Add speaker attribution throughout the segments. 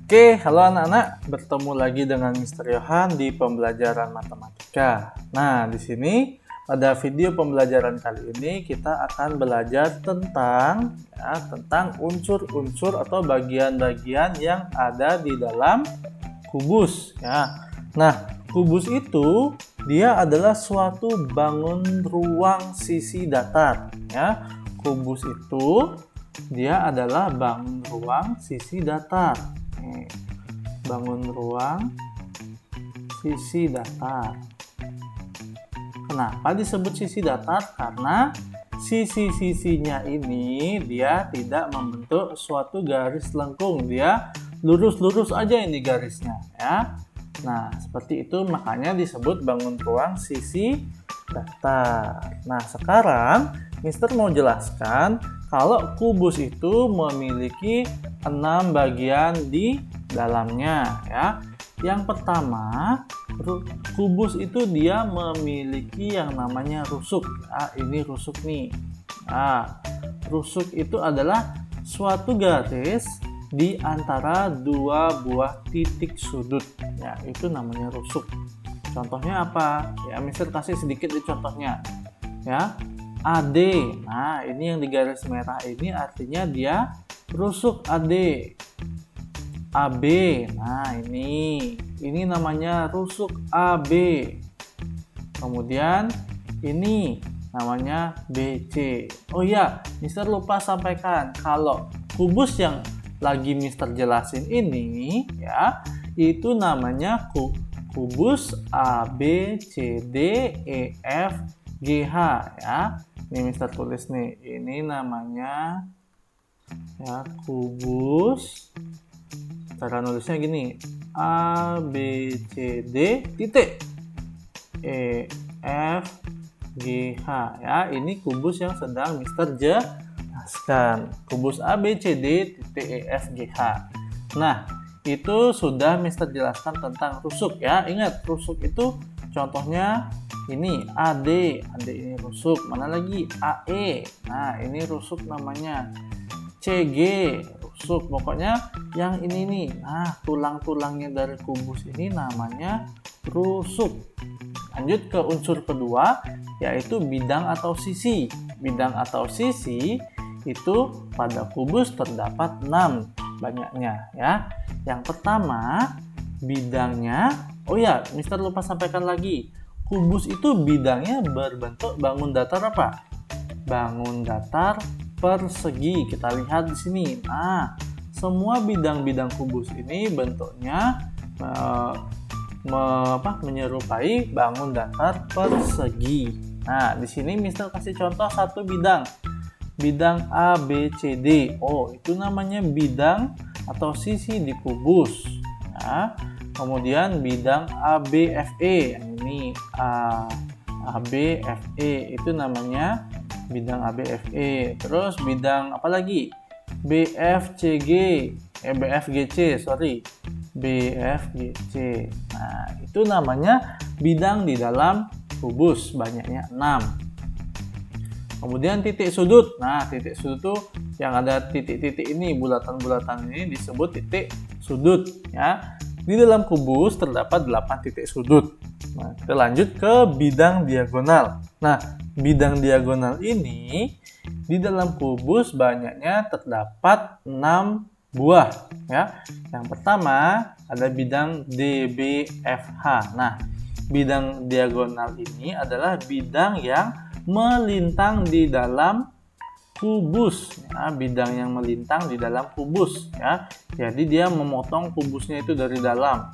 Speaker 1: Oke, halo anak-anak, bertemu lagi dengan Mr. Yohan di pembelajaran matematika. Nah, di sini pada video pembelajaran kali ini kita akan belajar tentang unsur-unsur atau bagian-bagian yang ada di dalam kubus. Ya. Nah, kubus itu dia adalah suatu bangun ruang sisi datar. Ya. Kubus itu dia adalah bangun ruang sisi datar. Bangun ruang sisi datar. Kenapa disebut sisi datar? Karena sisi-sisinya ini dia tidak membentuk suatu garis lengkung, dia lurus-lurus aja ini garisnya, ya. Nah, seperti itu makanya disebut bangun ruang sisi datar. Nah, sekarang Mister mau jelaskan kalau kubus itu memiliki 6 bagian di dalamnya, ya. Yang pertama, kubus itu dia memiliki yang namanya rusuk. Ini rusuk nih. Nah, rusuk itu adalah suatu garis di antara dua buah titik sudut. Ya, itu namanya rusuk. Contohnya apa? Ya, Mister kasih sedikit di contohnya. Ya. AD. Nah, ini yang di garis merah ini artinya dia rusuk AD. AB. Nah, ini namanya rusuk AB. Kemudian ini namanya BC. Oh iya, Mister lupa sampaikan kalau kubus yang lagi Mister jelasin ini ya, itu namanya kubus ABCD EF GH ya. Ini Mister tulis nih, ini namanya ya kubus. Cara nulisnya gini, A B C D titik E F G H ya. Ini kubus yang sedang Mister jelaskan. Kubus A B C D titik E F G H. Nah, itu sudah Mister jelaskan tentang rusuk ya. Ingat, rusuk itu contohnya ini AD ini rusuk. Mana lagi? AE. Nah, ini rusuk namanya. CG rusuk. Pokoknya yang ini nih. Nah, tulang-tulangnya dari kubus ini namanya rusuk. Lanjut ke unsur kedua, yaitu bidang atau sisi. Bidang atau sisi itu pada kubus terdapat 6 banyaknya ya. Yang pertama, bidangnya. Oh ya, Mister lupa sampaikan lagi. Kubus itu bidangnya berbentuk bangun datar apa? Bangun datar persegi. Kita lihat di sini. Nah, semua bidang-bidang kubus ini bentuknya menyerupai bangun datar persegi. Nah, di sini Mister kasih contoh satu bidang. Bidang ABCD. Oh, itu namanya bidang atau sisi di kubus. Nah, kemudian bidang ABFE. Ini ABFE itu namanya bidang ABFE. Terus bidang apa lagi? BFCG, BFGC. Nah, itu namanya bidang di dalam kubus, banyaknya 6. Kemudian titik sudut. Nah, titik sudut itu yang ada titik-titik ini, bulatan-bulatan ini disebut titik sudut ya. Di dalam kubus terdapat 8 titik sudut. Nah, kita lanjut ke bidang diagonal. Nah, bidang diagonal ini di dalam kubus banyaknya terdapat 6 buah ya. Yang pertama ada bidang DBFH. Nah, bidang diagonal ini adalah bidang yang melintang di dalam kubus ya, bidang yang melintang di dalam kubus ya. Jadi dia memotong kubusnya itu dari dalam.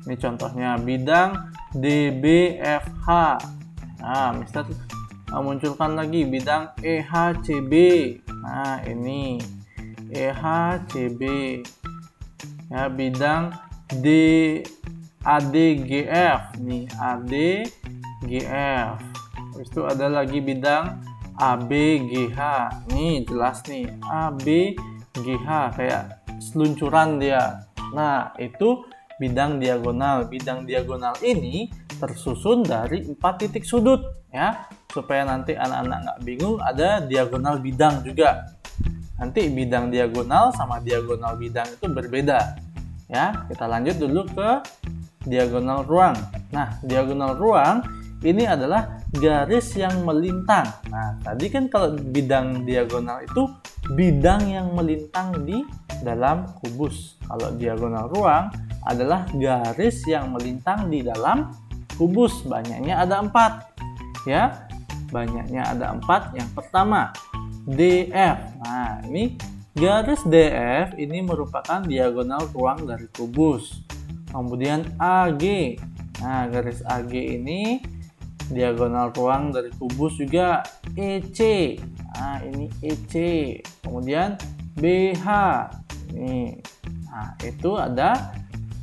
Speaker 1: Ini contohnya bidang DBFH. Nah, Mister munculkan lagi bidang EHCB. Nah, ini EHCB ya, bidang ADGF nih, ADGF. Habis itu ada lagi bidang ABGH. Nih jelas nih, ABGH kayak seluncuran dia. Nah, itu bidang diagonal. Bidang diagonal ini tersusun dari 4 titik sudut ya. Supaya nanti anak-anak nggak bingung, ada diagonal bidang juga. Nanti bidang diagonal sama diagonal bidang itu berbeda. Ya, kita lanjut dulu ke diagonal ruang. Nah, diagonal ruang ini adalah garis yang melintang. Nah, tadi kan kalau bidang diagonal itu bidang yang melintang di dalam kubus. Kalau diagonal ruang adalah garis yang melintang di dalam kubus. Banyaknya ada 4. Ya, banyaknya ada 4. Yang pertama, DF. Nah, ini garis DF ini merupakan diagonal ruang dari kubus. Kemudian AG. Nah, garis AG ini diagonal ruang dari kubus juga. EC. Nah, ini EC. Kemudian BH. Ini. Nah, itu ada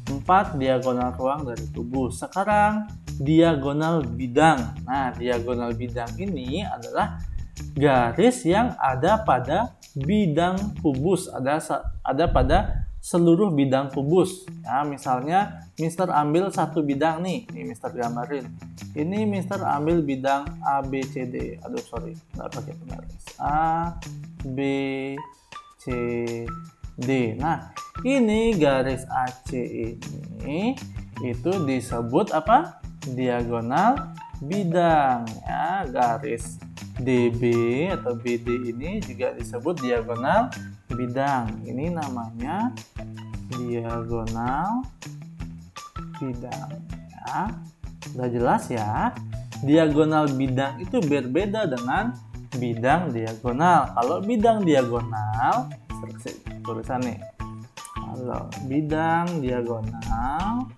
Speaker 1: 4 diagonal ruang dari kubus. Sekarang diagonal bidang. Nah, diagonal bidang ini adalah garis yang ada pada bidang kubus, ada pada seluruh bidang kubus. Ya, misalnya Mister ambil satu bidang nih, Mister gambarin. Ini Mister ambil bidang ABCD. Aduh, sorry, nggak pakai penggaris. A, B, C, D. Nah, ini garis AC ini itu disebut apa? Diagonal bidang. Ya, garis DB atau BD ini juga disebut diagonal bidang. Ini namanya diagonal bidang. Ya, udah jelas ya. Diagonal bidang itu berbeda dengan bidang diagonal. Kalau bidang diagonal, tulisan nih. Kalau bidang diagonal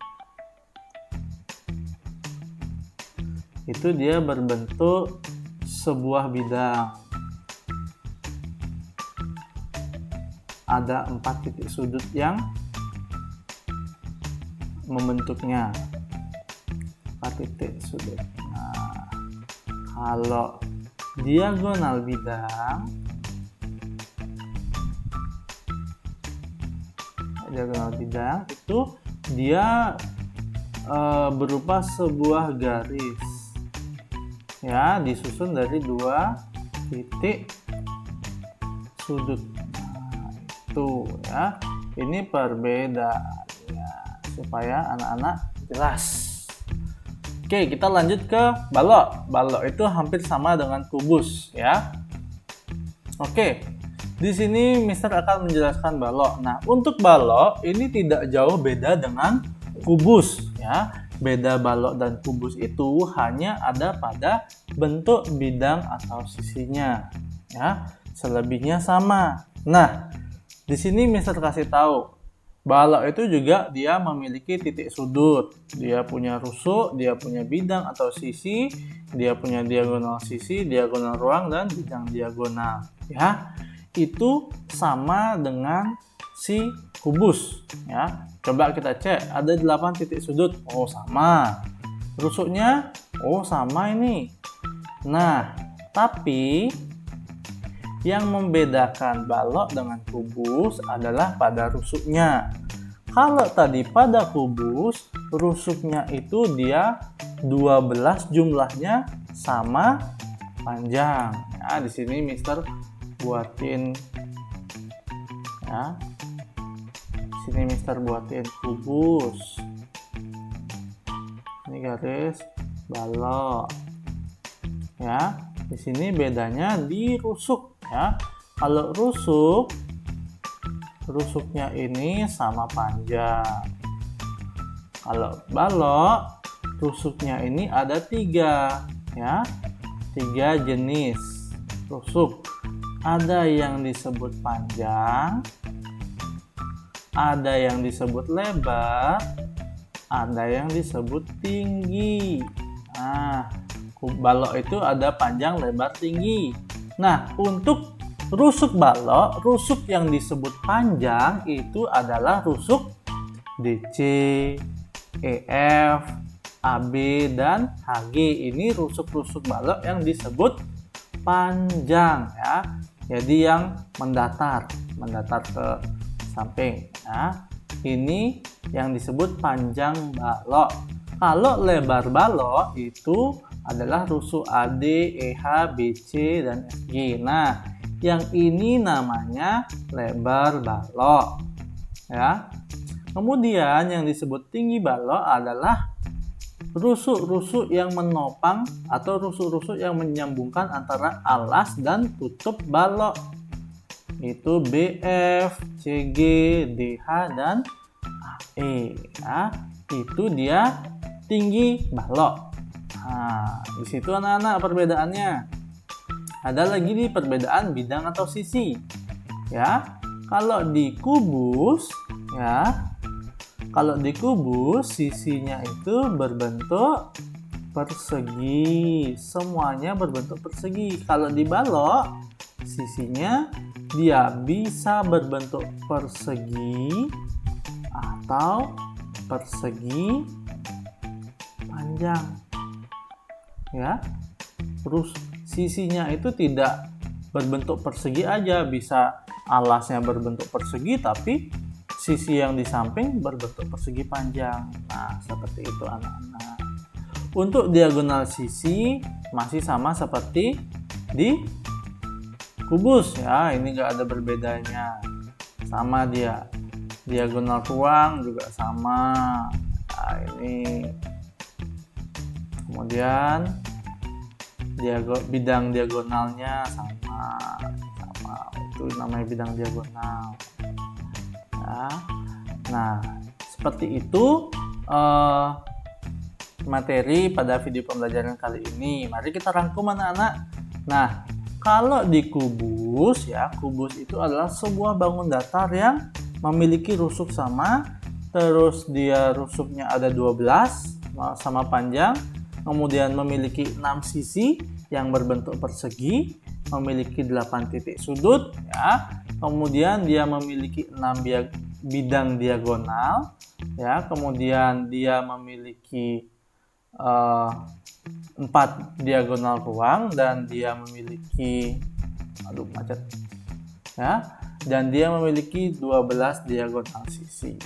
Speaker 1: itu dia berbentuk sebuah bidang. Ada 4 titik sudut yang membentuknya. 4 titik sudut. Nah, kalau diagonal bidang itu dia berupa sebuah garis. Ya, disusun dari 2 titik sudut. Nah, itu ya. Ini perbedaan ya, supaya anak-anak jelas. Oke, kita lanjut ke balok. Balok itu hampir sama dengan kubus ya. Oke. Di sini Mister akan menjelaskan balok. Nah, untuk balok ini tidak jauh beda dengan kubus ya. Beda balok dan kubus itu hanya ada pada bentuk bidang atau sisinya ya. Selebihnya sama. Nah, di sini Mister kasih tahu balok itu juga dia memiliki titik sudut. Dia punya rusuk, dia punya bidang atau sisi, dia punya diagonal sisi, diagonal ruang dan bidang diagonal ya. Itu sama dengan si kubus ya. Coba kita cek, ada 8 titik sudut. Oh, sama. Rusuknya, oh sama ini. Nah, tapi yang membedakan balok dengan kubus adalah pada rusuknya. Kalau tadi pada kubus, rusuknya itu dia 12 jumlahnya sama panjang. Ya, di sini Mister buatin ya. Sini Mister buatin kubus. Ini garis balok. Ya, di sini bedanya di rusuk ya. Kalau rusuknya ini sama panjang. Kalau balok, rusuknya ini ada 3 ya. 3 jenis rusuk. Ada yang disebut panjang, ada yang disebut lebar, ada yang disebut tinggi. Nah, balok itu ada panjang, lebar, tinggi. Nah, untuk rusuk balok, rusuk yang disebut panjang itu adalah rusuk DC, EF, AB, dan HG. Ini rusuk-rusuk balok yang disebut panjang ya. Jadi yang mendatar ke samping ya. Ini yang disebut panjang balok. Kalau lebar balok itu adalah rusuk AD, EH, BC, dan FG. Nah, yang ini namanya lebar balok. Ya. Kemudian yang disebut tinggi balok adalah rusuk-rusuk yang menopang atau rusuk-rusuk yang menyambungkan antara alas dan tutup balok. Itu BF, CG, DH, dan AE. Ya. Itu dia tinggi balok. Nah, di situ anak-anak perbedaannya. Ada lagi di perbedaan bidang atau sisi. Ya. Kalau di kubus, ya. Kalau di kubus, sisinya itu berbentuk persegi. Semuanya berbentuk persegi. Kalau di balok, sisinya dia bisa berbentuk persegi atau persegi panjang. Ya. Terus sisinya itu tidak berbentuk persegi aja, bisa alasnya berbentuk persegi tapi sisi yang di samping berbentuk persegi panjang. Nah, seperti itu anak-anak. Untuk diagonal sisi masih sama seperti di kubus ya, ini nggak ada berbedanya. Sama dia. Diagonal ruang juga sama. Nah, ini. Kemudian bidang diagonalnya sama. Itu namanya bidang diagonal. Ya. Nah, seperti itu materi pada video pembelajaran kali ini. Mari kita rangkum anak-anak. Nah, kalau di kubus ya, kubus itu adalah sebuah bangun datar yang memiliki rusuk sama, terus dia rusuknya ada 12 sama panjang, kemudian memiliki 6 sisi yang berbentuk persegi, memiliki 8 titik sudut ya. Kemudian dia memiliki 6 bidang diagonal ya, kemudian dia memiliki 4 diagonal ruang dan dia memiliki dan dia memiliki 12 diagonal sisi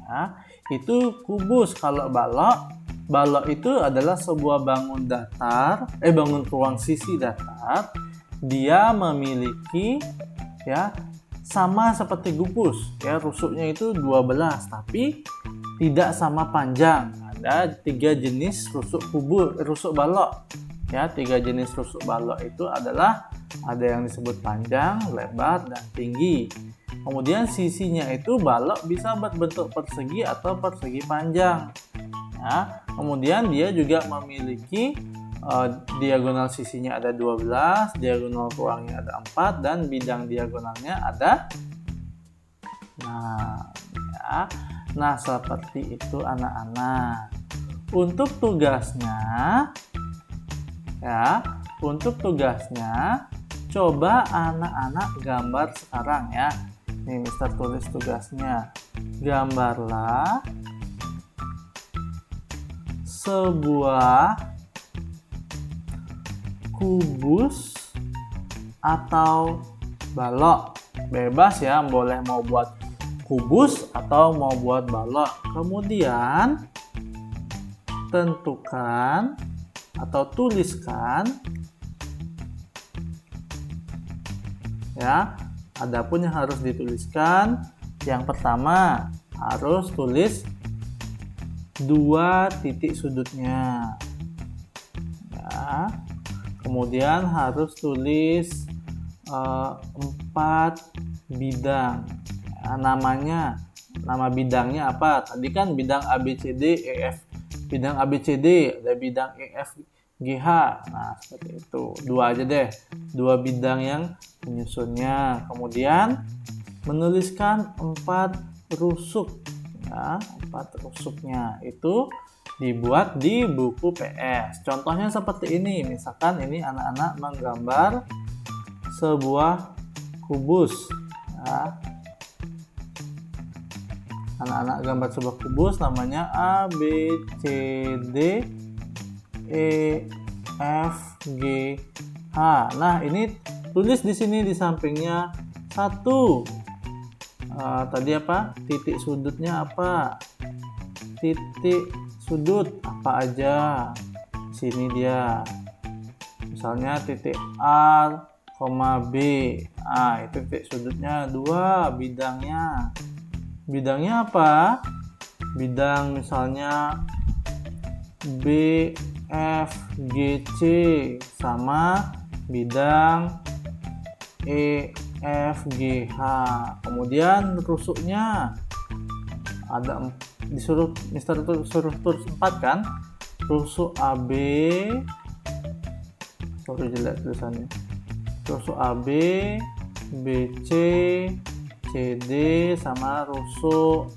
Speaker 1: ya. Itu kubus. Kalau balok itu adalah sebuah bangun ruang sisi datar. Dia memiliki ya sama seperti kubus ya, rusuknya itu 12 tapi tidak sama panjang. Ada 3 jenis rusuk balok ya. 3 jenis rusuk balok itu adalah ada yang disebut panjang, lebar, dan tinggi. Kemudian sisinya itu balok bisa berbentuk persegi atau persegi panjang ya. Kemudian dia juga memiliki diagonal sisinya ada 12, diagonal ruangnya ada 4, dan bidang diagonalnya ada. Nah, seperti itu anak-anak. Untuk tugasnya coba anak-anak gambar sekarang ya. Nih, Mister tulis tugasnya. Gambarlah sebuah kubus atau balok. Bebas ya, boleh mau buat kubus atau mau buat balok. Kemudian tentukan atau tuliskan ya. Adapun yang harus dituliskan, yang pertama harus tulis 2 titik sudutnya ya. Kemudian harus tulis 4 bidang ya, nama bidangnya apa? Tadi kan bidang ABCD EF, bidang ABCD ada bidang EF GH. Nah, seperti itu. 2 aja deh, 2 bidang yang menyusunnya. Kemudian menuliskan 4 rusuk ya, 4 rusuknya itu dibuat di buku PS. Contohnya seperti ini. Misalkan ini anak-anak menggambar sebuah kubus ya. Anak-anak gambar sebuah kubus namanya A, B, C, D, E, F, G, H. Nah, ini tulis di sini di sampingnya 1. Tadi apa? Titik sudutnya apa? Titik sudut apa aja? Sini dia. Misalnya titik A, B. Itu titik sudutnya 2, bidangnya. Bidangnya apa? Bidang misalnya BFGC sama bidang EFGH. Kemudian rusuknya ada, disuruh Mister suruh tulis 4 kan? Rusuk AB, sorry jelek tulisannya. Rusuk AB, BC, CD sama rusuk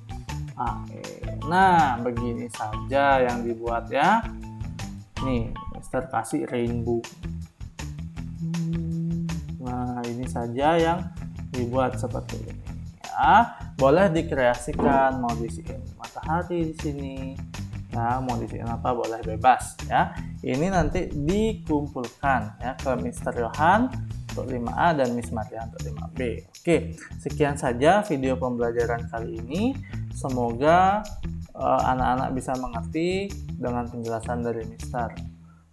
Speaker 1: AE. Nah, begini saja yang dibuat ya. Nih, Mister kasih rainbow. Nah, ini saja yang dibuat seperti ini ya. Boleh dikreasikan, mau diisiin matahari di sini. Ya, mau diisiin apa boleh bebas ya. Ini nanti dikumpulkan ya ke Mister Yohan untuk 5A dan Miss Maria untuk 5B. Oke, sekian saja video pembelajaran kali ini. Semoga anak-anak bisa mengerti dengan penjelasan dari Mister.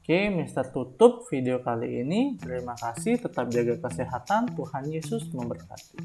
Speaker 1: Oke, Mister tutup video kali ini. Terima kasih, tetap jaga kesehatan. Tuhan Yesus memberkati.